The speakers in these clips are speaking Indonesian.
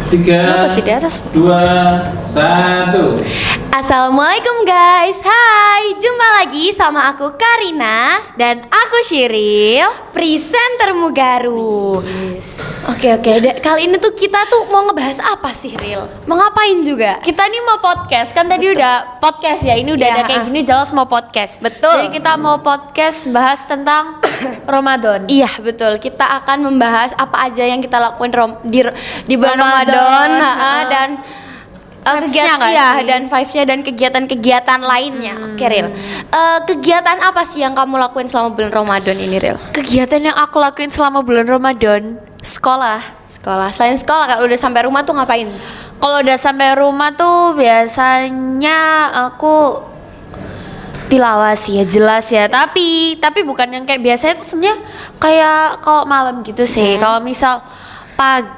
Tiga, Pasti di atas. 2, 1. Assalamualaikum guys. Hai, jumpa lagi sama aku Karina Dan aku Shiril, presentermu Garu. Oke, kali ini tuh kita tuh mau ngebahas apa sih, Ril? Mau ngapain juga? kita nih mau podcast. Kan tadi udah podcast ya, ini udah Iya, ada kayak gini jelas mau podcast. Betul. Jadi kita mau podcast bahas tentang Ramadan. Iya betul, kita akan membahas apa aja yang kita lakuin di bulan Ramadan, dan Vibes-nya nggak sih? dan vibes-nya dan kegiatan-kegiatan lainnya. Oke, Ril. Kegiatan apa sih yang kamu lakuin selama bulan Ramadan ini, Ril? Kegiatan yang aku lakuin selama bulan Ramadan, sekolah. Sekolah. Selain sekolah, kalau udah sampai rumah tuh ngapain? Kalau udah sampai rumah tuh biasanya aku tilawah sih ya, jelas ya. Tapi bukan yang kayak biasanya tuh sebenarnya kayak kalau malam gitu sih. Kalau misal pagi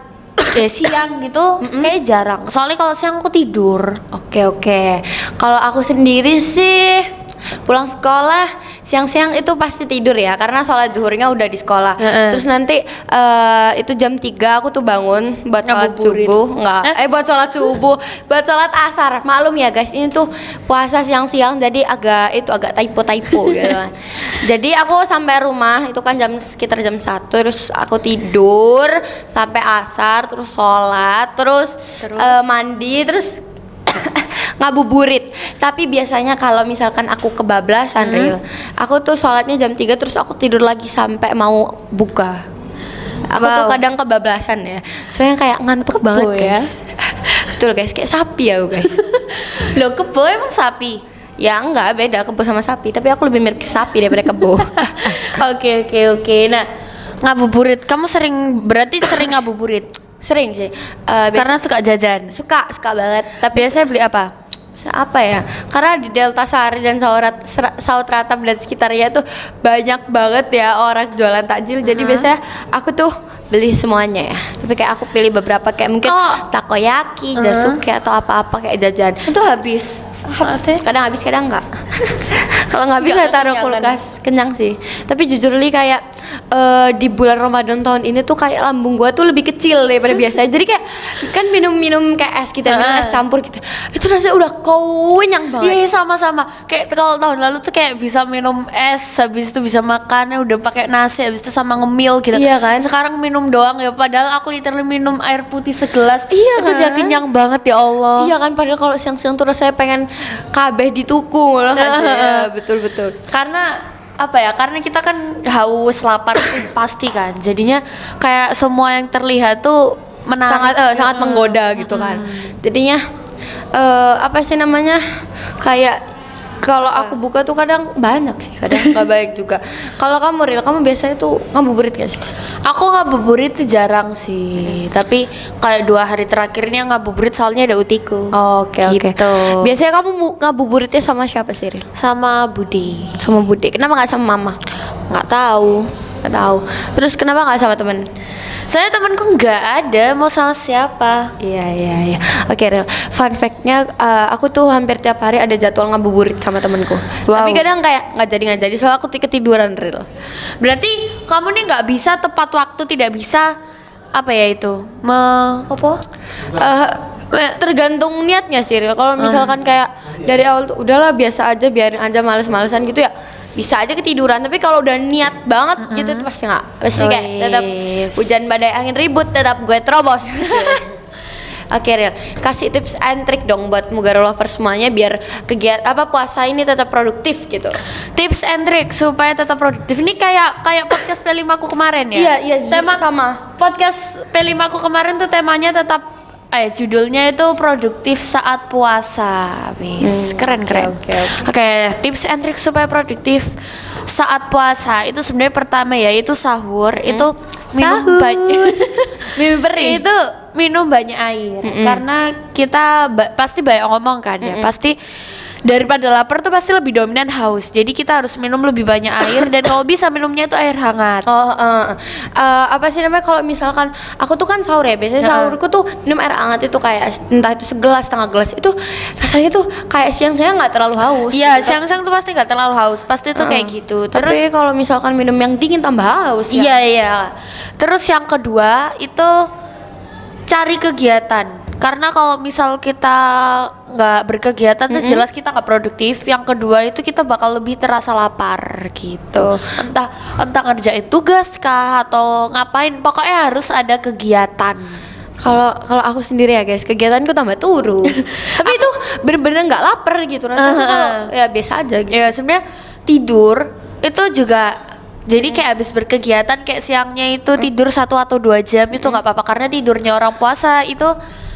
siang gitu kayak jarang. Soalnya kalau siang aku tidur. Oke. Kalau aku sendiri sih pulang sekolah siang-siang itu pasti tidur ya, karena sholat zuhurnya udah di sekolah. Terus nanti itu jam 3 aku tuh bangun buat sholat Ngabuburit. subuh. Buat sholat subuh, buat sholat asar. Maklum ya guys, ini tuh puasa siang-siang jadi agak typo gitu kan. Jadi aku sampai rumah itu kan sekitar jam 1, terus aku tidur sampai asar, terus sholat, terus mandi, terus ngabuburit. Tapi biasanya kalau misalkan aku kebablasan, Ril, aku tuh sholatnya jam 3 terus aku tidur lagi sampai mau buka. Aku tuh kadang kebablasan ya, soalnya kayak ngantuk banget ya? guys. Betul guys, kayak sapi ya guys. Loh, kebo emang sapi? Ya enggak, beda kebo sama sapi, tapi aku lebih mirip ke sapi daripada kebo. Oke. Nah, ngabuburit. Kamu berarti sering ngabuburit? Sering sih. Karena suka jajan. Suka banget. Tapi Biasanya beli apa? apa ya? Karena di Delta Sari dan Saut Ratap dan sekitarnya tuh banyak banget ya orang jualan takjil. Jadi biasanya aku tuh beli semuanya ya. Tapi kayak aku pilih beberapa kayak mungkin takoyaki, jasuke atau apa-apa kayak jajan. Itu habis. Kadang habis, kadang enggak. Kalau nggak habis saya taruh kulkas, kenyang sih. Tapi jujur li kayak di bulan Ramadan tahun ini tuh kayak lambung gua tuh lebih kecil daripada biasanya. Jadi kayak kan minum kayak es gitu, minum es campur gitu. Itu rasanya udah kenyang banget. Iya, sama-sama. Kayak kalau tahun lalu tuh kayak bisa minum es, habis itu bisa makannya udah pakai nasi, habis itu sama ngemil gitu. Iya kan? Sekarang minum doang ya, padahal aku literally minum air putih segelas. Iya itu udah kan? kenyang banget ya Allah. Iya kan, padahal kalau siang-siang tuh rasanya pengen kabeh di tuku loh. Ya, betul. Karena apa ya? Karena kita kan haus, lapar tuh pasti kan. Jadinya kayak semua yang terlihat tuh menarik, sangat menggoda gitu kan. Jadinya apa sih namanya? Kayak kalau aku buka tuh kadang banyak sih, kadang nggak baik juga. Kalau kamu, Ril, kamu biasanya tuh ngabuburit gak sih? Aku ngabuburit tuh jarang sih, tapi kayak 2 hari terakhirnya ngabuburit soalnya ada utiku. Oke. Gitu. Biasanya kamu ngabuburitnya sama siapa sih, Ril? Sama Budi. Sama Bude. Kenapa nggak sama Mama? Nggak tahu. Nggak tahu. Terus kenapa nggak sama temen? Saya temanku nggak ada, mau sama siapa? Iya. Oke, Ril. Fun fact-nya, aku tuh hampir tiap hari ada jadwal ngabuburit sama temenku. Wow. Tapi kadang kayak nggak jadi, soalnya aku ketiduran, Ril. Berarti kamu nih nggak bisa tepat waktu, tidak bisa apa ya itu? Tergantung niatnya sih, Ril. Kalau misalkan kayak dari awal tuh udahlah biasa aja, biarin aja males-malesan gitu ya, bisa aja ketiduran. Tapi kalau udah niat banget gitu tuh pasti kayak tetap hujan badai angin ribut tetap gue terobos. Oke, Ril, kasih tips and trick dong buat Mugaro lovers semuanya biar puasa ini tetap produktif gitu. Tips and trick supaya tetap produktif. Ini kayak podcast P5 aku kemarin ya. Iya, Tema sama. Podcast P5 aku kemarin tuh temanya tetap judulnya itu produktif saat puasa. Keren. Oke, tips and trick supaya produktif saat puasa itu sebenarnya pertama ya itu sahur. Itu minum banyak Mimpi perih. itu minum banyak air karena kita pasti banyak ngomong kan ya, pasti daripada lapar tuh pasti lebih dominan haus. Jadi kita harus minum lebih banyak air dan kalau bisa minumnya itu air hangat. Apa sih namanya, kalau misalkan aku tuh kan sahur ya, biasanya sahurku tuh minum air hangat itu kayak entah itu segelas, setengah gelas, itu rasanya tuh kayak siang-siang nggak terlalu haus. Iya, siang-siang tuh pasti nggak terlalu haus, pasti tuh kayak gitu. Terus tapi kalau misalkan minum yang dingin tambah haus ya. Iya. Terus yang kedua itu cari kegiatan. Karena kalau misal kita nggak berkegiatan tuh jelas kita nggak produktif. Yang kedua itu kita bakal lebih terasa lapar gitu. Entah ngerjain tugas kah atau ngapain, pokoknya harus ada kegiatan. Kalau aku sendiri ya guys, kegiatanku tambah turun. Tapi itu bener-bener nggak lapar gitu rasanya. Kalau ya biasa aja gitu. Ya sebenarnya tidur itu juga jadi kayak habis berkegiatan kayak siangnya itu tidur 1 atau 2 jam itu nggak apa-apa karena tidurnya orang puasa itu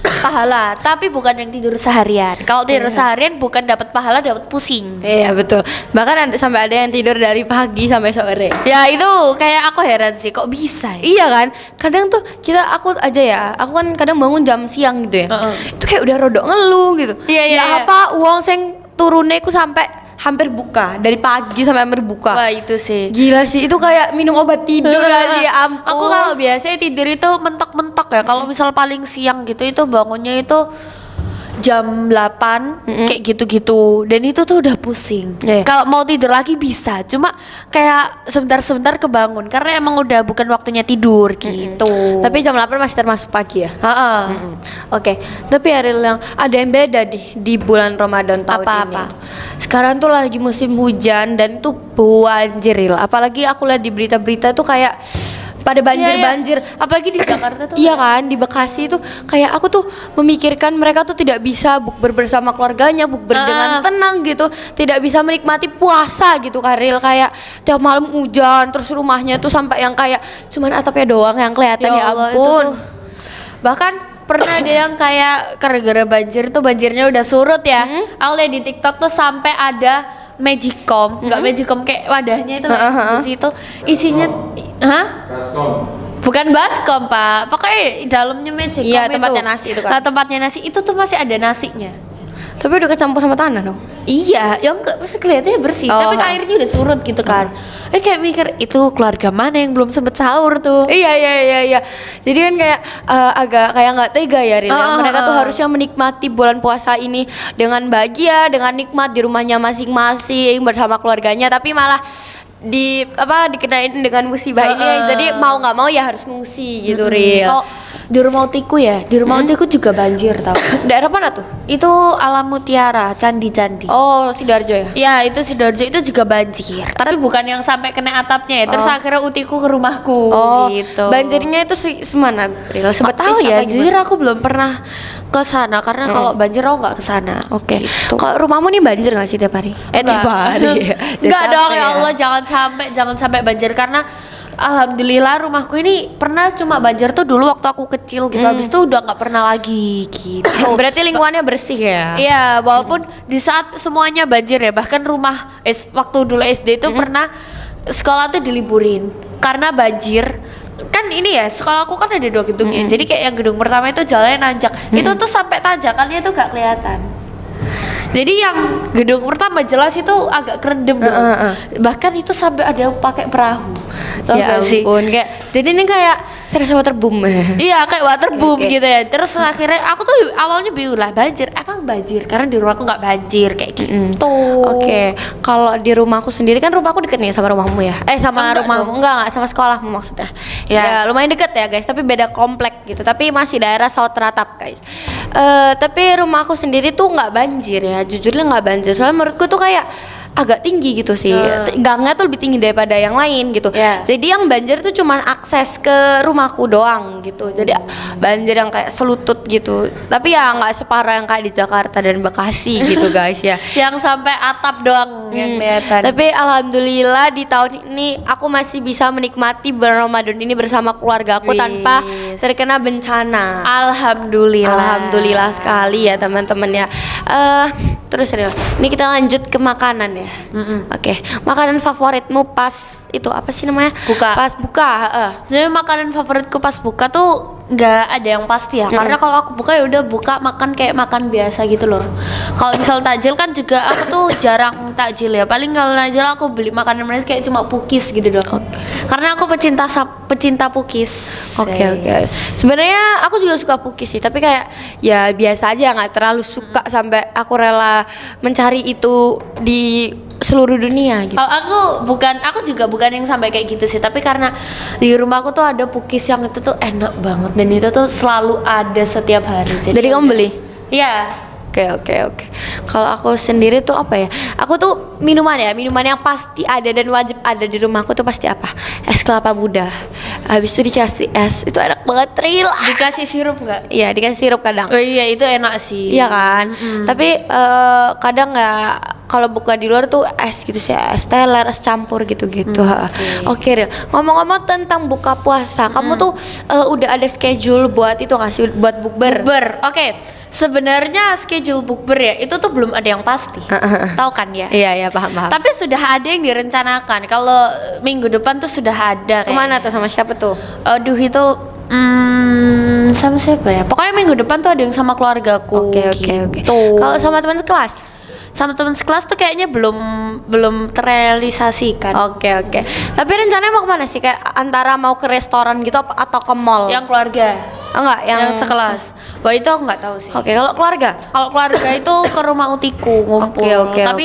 pahala, tapi bukan yang tidur seharian. Kalau tidur seharian bukan dapat pahala, dapat pusing. Iya betul. Bahkan sampai ada yang tidur dari pagi sampai sore. Ya itu kayak aku heran sih kok bisa ya? Iya kan, kadang tuh aku aja ya, aku kan kadang bangun jam siang gitu ya. Itu kayak udah rodok ngeluh gitu. Iya. Ya apa uang sing turunnya aku sampai hampir buka dari pagi sampai hampir buka. Wah itu sih. Gila sih, itu kayak minum obat tidur kali ya ampun. Aku kalau biasanya tidur itu mentok-mentok ya. Kalau misal paling siang gitu itu bangunnya itu jam 8 kayak gitu-gitu dan itu tuh udah pusing. Kalau mau tidur lagi bisa, cuma kayak sebentar-sebentar kebangun karena emang udah bukan waktunya tidur gitu. Tapi jam 8 masih termasuk pagi ya? Oke. Tapi Ariel, yang ada yang beda di bulan Ramadan tahun Apa-apa? ini. Sekarang tuh lagi musim hujan dan tuh banjir, Ril. Apalagi aku lihat di berita-berita tuh kayak pada banjir-banjir. Apalagi di Jakarta tuh. Iya kan, di Bekasi tuh kayak aku tuh memikirkan mereka tuh tidak bisa bukber bersama keluarganya, bukber dengan tenang gitu, tidak bisa menikmati puasa gitu Karil, kayak tiap malam hujan, terus rumahnya tuh sampai yang kayak cuman atapnya doang yang kelihatan, ya Allah, ampun. itu tuh. Bahkan pernah ada yang kayak gara-gara banjir tuh banjirnya udah surut ya. Aku lihat di TikTok tuh sampai ada magicom, enggak magicom kayak wadahnya itu di situ isinya bukan baskom Pak, pokoknya dalamnya magicom. Iya, itu. tempatnya nasi itu kan. Nah, tempatnya nasi itu tuh masih ada nasinya. Tapi udah kecampur sama tanah dong. Iya, yang kelihatannya bersih, tapi airnya udah surut gitu kan. Kayak mikir itu keluarga mana yang belum sempet sahur tuh. Iya. Jadi kan kayak agak kayak nggak tega ya Ril. Mereka tuh harusnya menikmati bulan puasa ini dengan bahagia, dengan nikmat di rumahnya masing-masing bersama keluarganya, tapi malah dikenain dengan musibah ini. Jadi mau nggak mau ya harus ngungsi gitu Ril. Kalau di rumah Utiku ya, di rumah Utiku juga banjir tau. Daerah mana tuh? Itu Alam Mutiara, candi-candi. Oh, Sidoarjo ya? Ya itu Sidoarjo itu juga banjir, tapi bukan yang sampai kena atapnya ya. Terus akhirnya Utiku ke rumahku gitu. Banjirnya itu semana Ril? Nggak tahu ya, jujur aku belum pernah ke sana karena kalau banjir aku nggak ke sana. Oke. Gitu. Kalau rumahmu nih banjir nggak sih tiap hari? Tiap hari. Enggak dong ya Allah, jangan sampai banjir karena alhamdulillah rumahku ini pernah cuma banjir tuh dulu waktu aku kecil gitu. Habis itu udah nggak pernah lagi gitu. Berarti lingkungannya bersih ya? Iya, walaupun di saat semuanya banjir ya, bahkan waktu dulu SD itu pernah sekolah tuh diliburin karena banjir. Kan ini ya, sekolahku kan ada 2 gedung ya. Jadi kayak yang gedung pertama itu jalannya nanjak. Itu tuh sampai tanjakannya tuh gak kelihatan. Jadi yang gedung pertama jelas itu agak kerendam bahkan itu sampai ada yang pakai perahu. Tau Ya gak sih? ampun, kayak jadi ini kayak serius waterboom. Iya kayak waterboom gitu ya. Terus akhirnya aku tuh awalnya bingung lah, banjir emang banjir karena di rumahku nggak banjir kayak gitu. Oke, kalau di rumahku sendiri kan rumahku deket nih sama rumahmu ya. Sama Enggak rumahmu enggak sama sekolahmu maksudnya. Ya lumayan deket ya guys, tapi beda komplek gitu. Tapi masih daerah Saut Ratap guys. Tapi rumahku sendiri tuh nggak banjir ya. Jujurnya nggak banjir. Soalnya menurutku tuh kayak agak tinggi gitu sih. Gangnya tuh lebih tinggi daripada yang lain gitu. Jadi yang banjir tuh cuman akses ke rumahku doang gitu. Jadi banjir yang kayak selutut gitu. Tapi ya nggak separah yang kayak di Jakarta dan Bekasi gitu guys ya. Yang sampai atap doang yang kelihatan. Tapi alhamdulillah di tahun ini aku masih bisa menikmati bulan Ramadan ini bersama keluarga aku tanpa terkena bencana. Alhamdulillah sekali ya teman-teman ya. Terus Ril, ini kita lanjut ke makanan ya. Oke, makanan favoritmu pas itu apa sih namanya? Buka. Pas buka. Sebenarnya makanan favoritku pas buka tuh nggak ada yang pasti ya. Karena kalau aku buka ya udah buka makan kayak makan biasa gitu loh. Kalau misal takjil kan juga aku tuh jarang takjil ya. Paling kalau takjil aku beli makanan manis kayak cuma pukis gitu doang. Karena aku pecinta pukis. Oke. Sebenarnya aku juga suka pukis sih, tapi kayak ya biasa aja, nggak terlalu suka sampai aku rela mencari itu di seluruh dunia gitu. Kalau aku juga bukan yang sampai kayak gitu sih, tapi karena di rumahku tuh ada pukis yang itu tuh enak banget dan itu tuh selalu ada setiap hari. Jadi kamu beli? Iya. Oke. Kalau aku sendiri tuh apa ya? Aku tuh minuman yang pasti ada dan wajib ada di rumahku tuh pasti apa? Es kelapa muda. Habis itu dikasih es, itu enak banget, Tril. Dikasih sirup nggak? Iya, dikasih sirup kadang. Oh iya, itu enak sih. Iya kan? Tapi kadang nggak, kalau buka di luar tuh es gitu sih, es teler, es campur gitu-gitu. Oke, Ril. Ngomong-ngomong tentang buka puasa, kamu tuh udah ada schedule buat itu nggak sih? Buat bukber? Oke. Sebenarnya schedule bukber ya itu tuh belum ada yang pasti. Tahu kan ya? Iya, paham. Tapi sudah ada yang direncanakan. Kalau minggu depan tuh sudah ada. Kemana tuh, sama siapa tuh? Aduh itu sama siapa ya? Pokoknya minggu depan tuh ada yang sama keluargaku. Oke. Gitu. Kalau sama teman sekelas? Sama teman sekelas tuh kayaknya belum terrealisasikan. Oke. Tapi rencananya mau kemana sih? Kayak antara mau ke restoran gitu atau ke mall? Yang keluarga. Enggak, yang sekelas. Wah itu aku nggak tahu sih. Oke, kalau keluarga? Kalau keluarga itu ke rumah utiku ngumpul. Oke. Tapi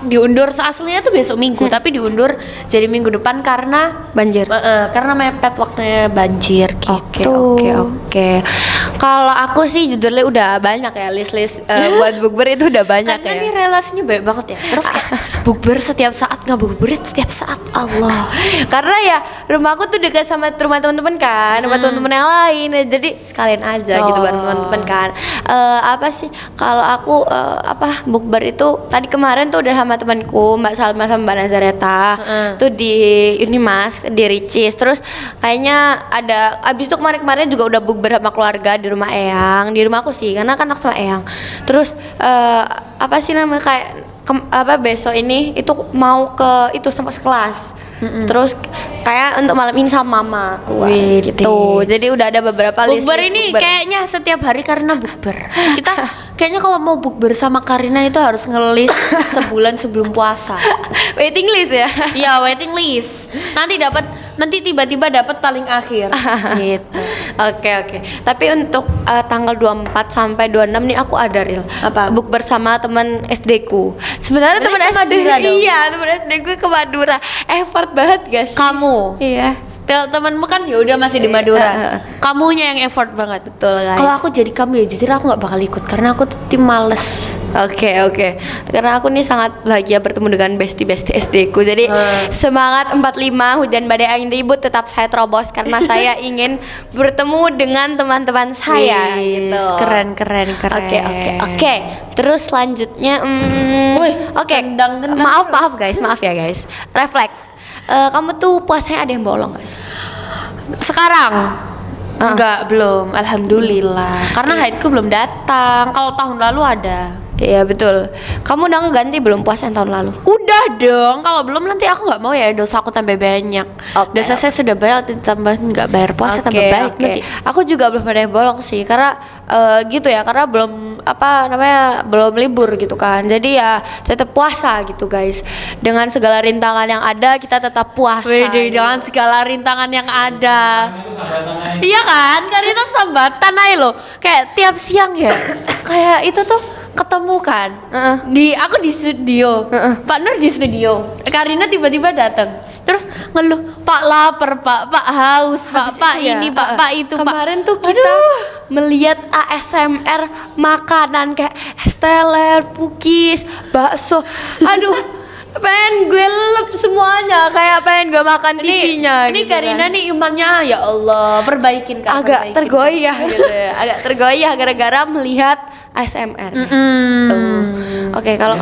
diundur, aslinya tuh besok minggu, tapi diundur jadi minggu depan karena banjir. Karena mepet waktunya banjir gitu. Oke. Kalau aku sih judulnya udah banyak ya, list buat bukber itu udah banyak. Karena ya. ini relasinya baik banget ya. Terus kayak bukber setiap saat, ngabuburit setiap saat. Allah. Karena ya rumahku tuh dekat sama rumah teman-teman kan, rumah teman-teman yang lain. Jadi sekalian aja gitu bareng teman-teman kan. Apa sih kalau aku bukber itu tadi kemarin tuh udah sama temanku Mbak Salma sama Mbak Nazareta tuh di Unimas di Ricis. Terus kayaknya ada abis itu kemarin juga udah bukber sama keluarga di rumah Eyang, di rumahku sih karena kan aku sama Eyang. Terus apa sih namanya kayak besok ini itu mau ke itu sama sekelas. Terus kayak untuk malam ini sama mama gitu. Jadi udah ada beberapa list. Bukber ini kayaknya setiap hari karena bukber. Kita kayaknya kalau mau bukber sama Karina itu harus ngelis sebulan sebelum puasa. Waiting list ya? Iya, waiting list. Nanti tiba-tiba dapat paling akhir. Gitu. Oke. Tapi untuk tanggal 24 sampai 26 nih aku ada Ril. Apa? Bukber sama teman SD ku. Sebenarnya teman SD. Iya, teman SD ku ke Madura. Effort banget guys. Kamu? Iya. Temanmu kan ya udah masih di Madura. Kamunya yang effort banget. Betul guys. Kalau aku jadi kamu ya jujur aku nggak bakal ikut karena aku tuh tim males. Oke. Karena aku nih sangat bahagia bertemu dengan bestie SD ku. Jadi semangat 45 hujan badai angin ribut tetap saya terobos karena saya ingin bertemu dengan teman-teman saya gitu. Keren. Oke. Terus selanjutnya oke. Maaf ya guys. Refleks. Kamu tuh puasanya ada yang bolong gak sih? Sekarang? Enggak, belum. Alhamdulillah. Karena haidku belum datang. Kalau tahun lalu ada. Iya betul. Kamu udah ngeganti belum puasa yang tahun lalu? Udah dong. Kalau belum nanti aku nggak mau ya dosa aku tambah banyak. Dosa saya sudah banyak tambah nggak bayar puasa tambah banyak. Nanti. Aku juga belum ada yang bolong sih karena gitu ya karena belum belum libur gitu kan. Jadi ya tetap puasa gitu guys. Dengan segala rintangan yang ada kita tetap puasa. Wede, dengan segala rintangan yang ada. Iya kan? Karena sambatan aja loh. Kayak tiap siang ya. Kayak itu tuh ketemu kan aku di studio Pak Nur di studio Karina tiba-tiba datang terus ngeluh Pak lapar Pak haus Pak ini Pak itu kemarin tuh kita melihat ASMR makanan kayak es teler, pukis, bakso pengen gue lelep semuanya kayak pengen gue makan TV-nya ini gitu Karina kan. Nih imannya ya Allah perbaikin kan agak tergoyah gitu ya agak tergoyah gara-gara melihat ASMR gitu. Oke, kalau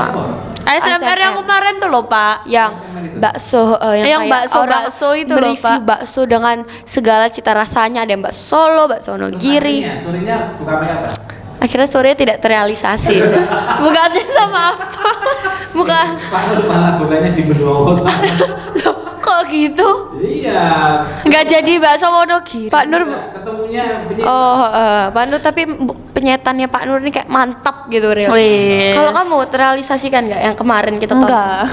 ASMR yang kemarin tuh loh Pak yang bakso yang bakso itu loh Pak bakso dengan segala cita rasanya ada yang bakso Solo, bakso Wonogiri. Sorenya buka apa? Akhirnya sore tidak terrealisasi. Bukannya sama apa? Muka Pak malah bukanya di berdua kota. Loh, Kok gitu? Iya. Nggak jadi bakso Wonogiri. Pak Nur. Ketemunya penyiar. Oh, Pak Nur, tapi penyetannya Pak Nur ini kayak mantap gitu, Ril. Wih. Kalau kamu terrealisasikan nggak yang kemarin kita tonton? Enggak.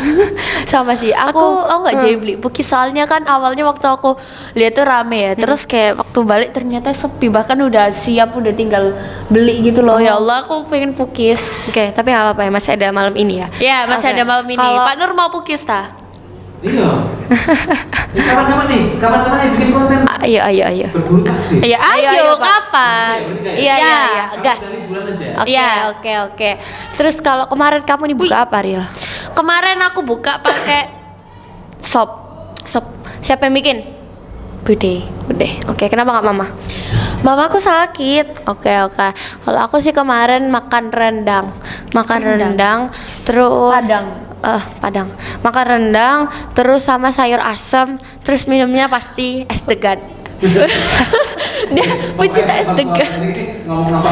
Sama sih. Aku nggak jadi beli pukis soalnya kan awalnya waktu aku lihat tuh rame ya, terus kayak waktu balik ternyata sepi, bahkan udah siap, udah tinggal beli gitu loh. Ya Allah, aku pengen pukis. Oke, tapi nggak apa-apa ya, masih ada malam ini ya. Ya masih Oke. ada malam ini. Kalau- Pak Nur mau pukis ta? Iya. Kapan-kapan nih bikin konten Ayo, ayo. berburu taksi. Ya Ayo, ayo, Pak. kapan? Iya, Ya. gas. Dari bulan aja. Oke, Iya. oke. Terus kalau kemarin kamu nih buka apa, Ril? Kemarin aku buka pakai sop Sop. Siapa yang bikin? Bude. Bude. Oke, kenapa nggak mama? Mamaku sakit. Oke. Kalau aku sih kemarin makan rendang. Terus Padang. Makan rendang, terus sama sayur asem, terus minumnya pasti es degan. Dia pecinta es degan. Ini ngomong apa?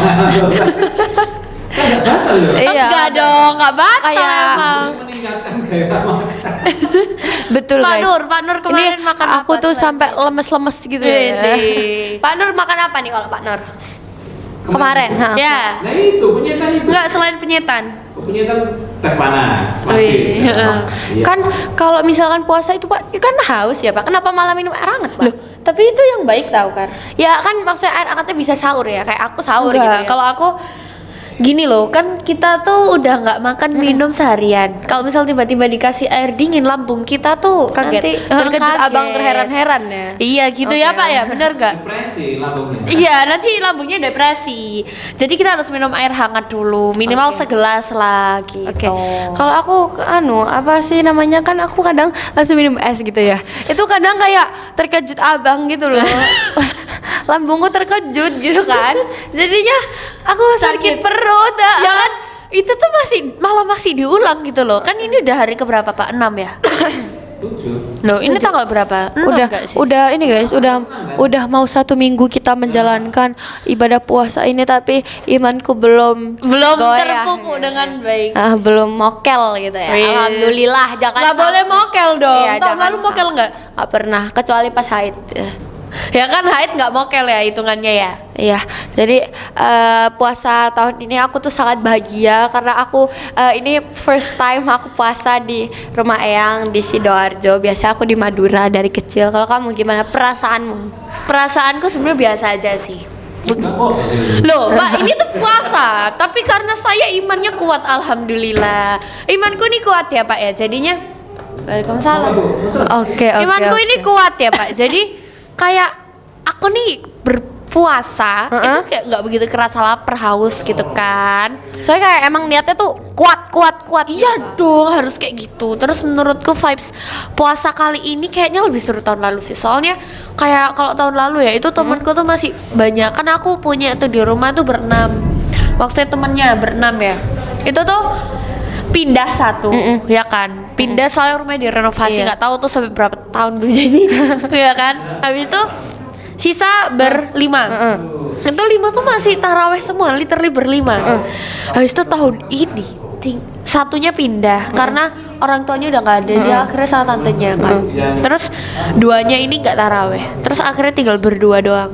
Enggak batal loh. Iya. Enggak dong, enggak batal Kayak- emang. Ini meningkatkan gaya makan. Betul, Pak guys. Nur kemarin Ini makan aku apa tuh selain sampai lemes-lemes gitu ya. Wih. Pak Nur makan apa nih kalau Pak Nur? Kemarin, ha. Ya. Nah itu penyetan itu. Enggak, selain penyetan. Penyetan teh panas, Wih. wajib. Iya. Kan kalau misalkan puasa itu Pak, kan haus ya Pak. Kenapa malah minum air hangat, Pak? Loh, tapi itu yang baik tahu kan? Ya kan maksudnya air hangatnya bisa sahur ya, kayak aku sahur Enggak, gitu ya. kalau aku gini loh, kan kita tuh udah nggak makan minum seharian. Kalau misal tiba-tiba dikasih air dingin, lambung kita tuh nanti kaget. Terkejut kaget. abang terheran-heran ya. Iya gitu Oke. ya Pak ya, bener nggak? Depresi lambungnya. Iya, nanti lambungnya depresi. Jadi kita harus minum air hangat dulu, minimal Oke. segelas lah gitu. Oke. Kalau aku apa sih namanya, kan aku kadang langsung minum es gitu ya. Itu kadang kayak terkejut abang gitu loh. Lambungku terkejut gitu kan. Jadinya aku sakit perut. Ya kan, itu tuh masih diulang gitu loh. Kan ini udah hari keberapa Pak? 6 ya? 7. Loh, ini tanggal berapa? 6 nggak sih? Udah ini guys, udah mau 1 minggu kita menjalankan ibadah puasa ini, tapi imanku belum goyah. terpupuk dengan baik. Belum mokel gitu ya. Yes. Alhamdulillah, jangan Nggak boleh mokel dong. Iya, Tahun jangan lalu mokel nggak? Nggak pernah, kecuali pas haid. Ya kan haid nggak mokel ya hitungannya ya. Iya, jadi puasa tahun ini aku tuh sangat bahagia karena aku ini first time aku puasa di rumah Eyang di Sidoarjo. Biasa aku di Madura dari kecil. Kalau kamu gimana perasaanmu? Perasaanku sebenarnya biasa aja sih. Enggak kok. Loh, Pak, ini tuh puasa, tapi karena saya imannya kuat, alhamdulillah. Imanku ini kuat ya, Pak ya. Jadinya Waalaikumsalam. Oke. Imanku ini kuat ya, Pak. Jadi kayak aku nih berpuasa itu kayak nggak begitu kerasa lapar, haus gitu kan. Soalnya kayak emang niatnya tuh kuat. Iya dong, harus kayak gitu. Terus menurutku vibes puasa kali ini kayaknya lebih seru tahun lalu sih. Soalnya kayak kalau tahun lalu ya itu temenku tuh masih banyak. Kan aku punya tuh di rumah tuh berenam. Waktu temennya berenam ya. Itu tuh pindah satu, ya kan? Pindah soalnya rumahnya direnovasi, Iya. nggak tahu tuh sampai berapa tahun belum jadi, ya kan? Habis itu sisa berlima. Itu 5 tuh masih taraweh semua, literally berlima. Habis itu tahun ini satunya pindah karena orang tuanya udah nggak ada, dia akhirnya sama tantenya kan. Terus 2-nya ini nggak taraweh. Terus akhirnya tinggal berdua doang.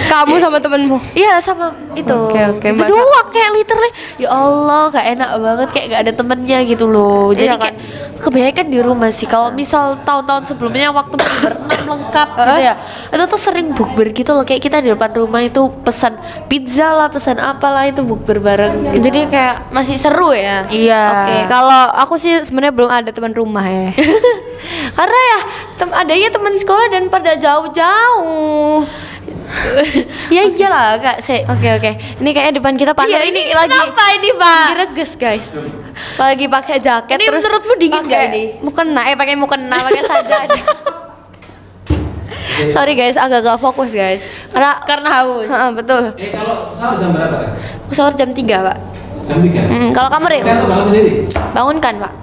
Kamu sama temenmu? Iya sama itu. Oke, Itu Mbak doang kayak literally. Ya Allah, gak enak banget kayak gak ada temennya gitu loh. Jadi Iya kan? kayak kebanyakan di rumah sih. Kalau misal tahun-tahun sebelumnya waktu masih berenam lengkap gitu ya, itu tuh sering bukber gitu loh. Kayak kita di depan rumah itu pesan pizza lah, pesan apalah, itu bukber bareng gitu. Jadi kayak masih seru ya. Iya. Oke, kalau aku sih sebenarnya belum ada teman rumah ya. Karena ya adanya teman sekolah dan pada jauh-jauh. Ya iyalah kak, Oke. Ini kayaknya depan kita panas. Iya, ini kenapa ini, Pak? Lagi reges guys. Lagi pakai jaket. Ini terus menurutmu dingin pakai nggak ini? Mukena, pakai mukena, pakai saja. Sorry guys, agak gak fokus guys. Karena haus. Betul. Kalau sahur jam berapa kan? Aku sahur jam 3 Pak. Jam 3. Kalau kamu Rin? Kan bangun sendiri. Bangunkan Pak.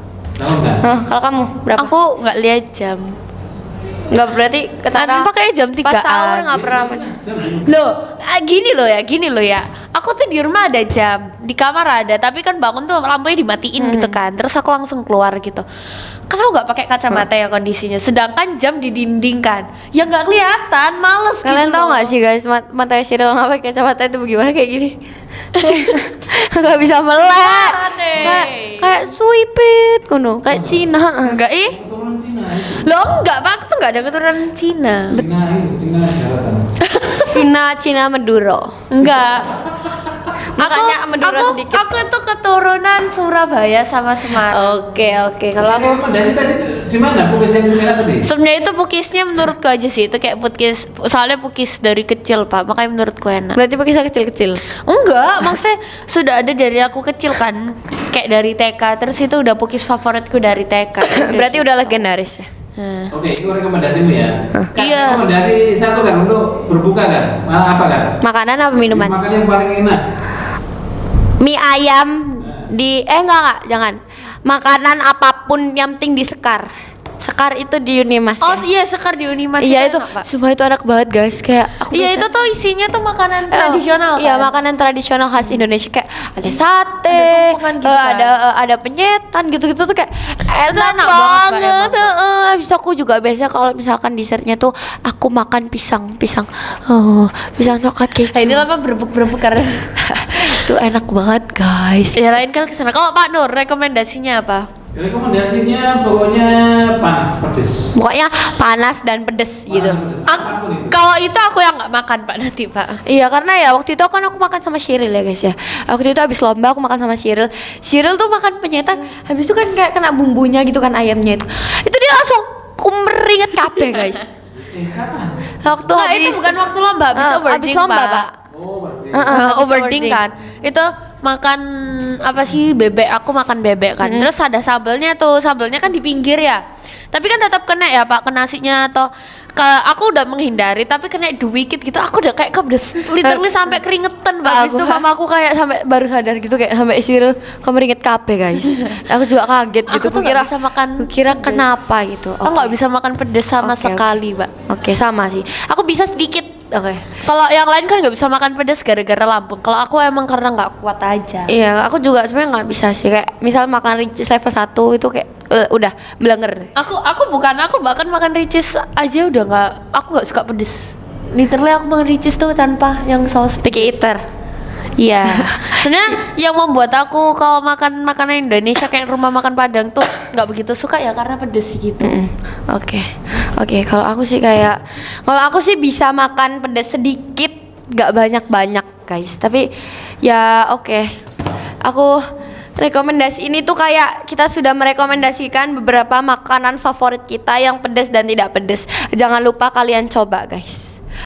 Bangun kan? Kalau kamu berapa? Aku nggak lihat jam. Nggak, berarti Nanti pakainya jam 3-an. Pas sahur nggak pernah. Loh, gini loh ya. Aku tuh di rumah ada jam, di kamar ada, tapi kan bangun tuh lampunya dimatiin gitu kan. Terus aku langsung keluar gitu. Kan aku nggak pakai kacamata ya kondisinya. Sedangkan jam di dinding kan, ya nggak kelihatan, males Kalian gitu tahu loh. nggak sih guys, mata Cyril nggak pakai kacamata itu bagaimana kayak gini? Nggak bisa melek. Parah deh. Kayak suipit kuno, kayak Cina. Enggak Keturunan Cina itu. Lo enggak, Pak, aku tuh enggak ada keturunan Cina. Cina jaratan. Cina Maduro. Enggak. Makanya Madura sedikit. Aku tuh keturunan Surabaya sama Semarang. Oke, kalau aku Rekomendasi tadi di mana pukis yang merah tadi? Sebenarnya itu pukisnya menurutku aja sih, itu kayak pukis, soalnya pukis dari kecil Pak, makanya menurutku enak. berarti pakai saya kecil-kecil. Enggak, maksudnya sudah ada dari aku kecil kan, kayak dari TK, terus itu udah pukis favoritku dari TK. Berarti udah legendaris ya. Nah. Oke, itu rekomendasimu ya. Kak, Iya. rekomendasi satu kan untuk berbuka kan? Apa kan? Makanan apa minuman? Makan yang paling enak. Mie ayam di enggak, jangan. Makanan apapun yang penting disekar. Sekar itu di Unimas. Oh kan? iya, sekar di Unimas Iya itu, enak, Pak. sumpah itu enak banget guys. Kayak aku Iya bisa- itu tuh isinya tuh makanan tradisional Iya, kan? makanan tradisional khas Indonesia kayak ada sate, Ada tumpukan gitu kan? ada penyetan gitu-gitu tuh kayak enak, enak banget, Pak, banget. emang, Habis itu aku juga biasa kalau misalkan dessertnya tuh aku makan pisang pisang coklat keju. Nah, ini lama berebuk-berebuk karena Itu enak banget guys. ya lain kali kesana. Kalau Pak Nur rekomendasinya apa? Rekomendasinya pokoknya panas, pedes. Pokoknya panas dan pedes gitu. Apapun itu. Kalau itu aku yang nggak makan Pak nanti Pak. Iya karena ya waktu itu kan aku makan sama Cyril ya guys ya. Waktu itu habis lomba aku makan sama Cyril. Cyril tuh makan penyetan, habis itu kan kayak kena bumbunya gitu kan ayamnya itu. Itu dia langsung kumeringet kabeh guys. Kapan? Waktu Nggak, habis itu bukan waktu lomba, habis overding habis lomba, Pak. Oh, berarti. Habis Overding kan. Itu makan apa sih bebek, aku makan bebek kan. Terus ada sambelnya tuh, sambelnya kan di pinggir ya. Tapi kan tetap kena ya Pak, ke nasinya atau aku udah menghindari tapi kena dikit gitu. Aku udah kayak kebedes literally sampai keringetan Pak. Habis itu mama aku kayak sampai baru sadar gitu kayak sampai Cyril kemeringet kabeh guys. Aku juga kaget gitu. Aku tuh nggak bisa makan kira pedes. kenapa gitu. Aku nggak bisa makan pedes sama Oke, sekali Pak. Oke, sama sih. Aku bisa sedikit. Oke. Kalau yang lain kan nggak bisa makan pedas gara-gara lambung. Kalau aku emang karena nggak kuat aja. Iya, aku juga sebenarnya nggak bisa sih kayak misal makan ricis level 1 itu kayak udah belenger. Aku bahkan makan ricis aja udah nggak, aku nggak suka pedes. Literally aku makan ricis tuh tanpa yang saus Picky eater. Iya. Sebenarnya yang membuat aku kalau makan makanan Indonesia kayak rumah makan Padang tuh nggak begitu suka ya karena pedes gitu. Oke. Kalau aku sih bisa makan pedas sedikit, nggak banyak-banyak guys. Tapi ya oke. Aku rekomendasi ini tuh kayak kita sudah merekomendasikan beberapa makanan favorit kita yang pedas dan tidak pedas. Jangan lupa kalian coba guys.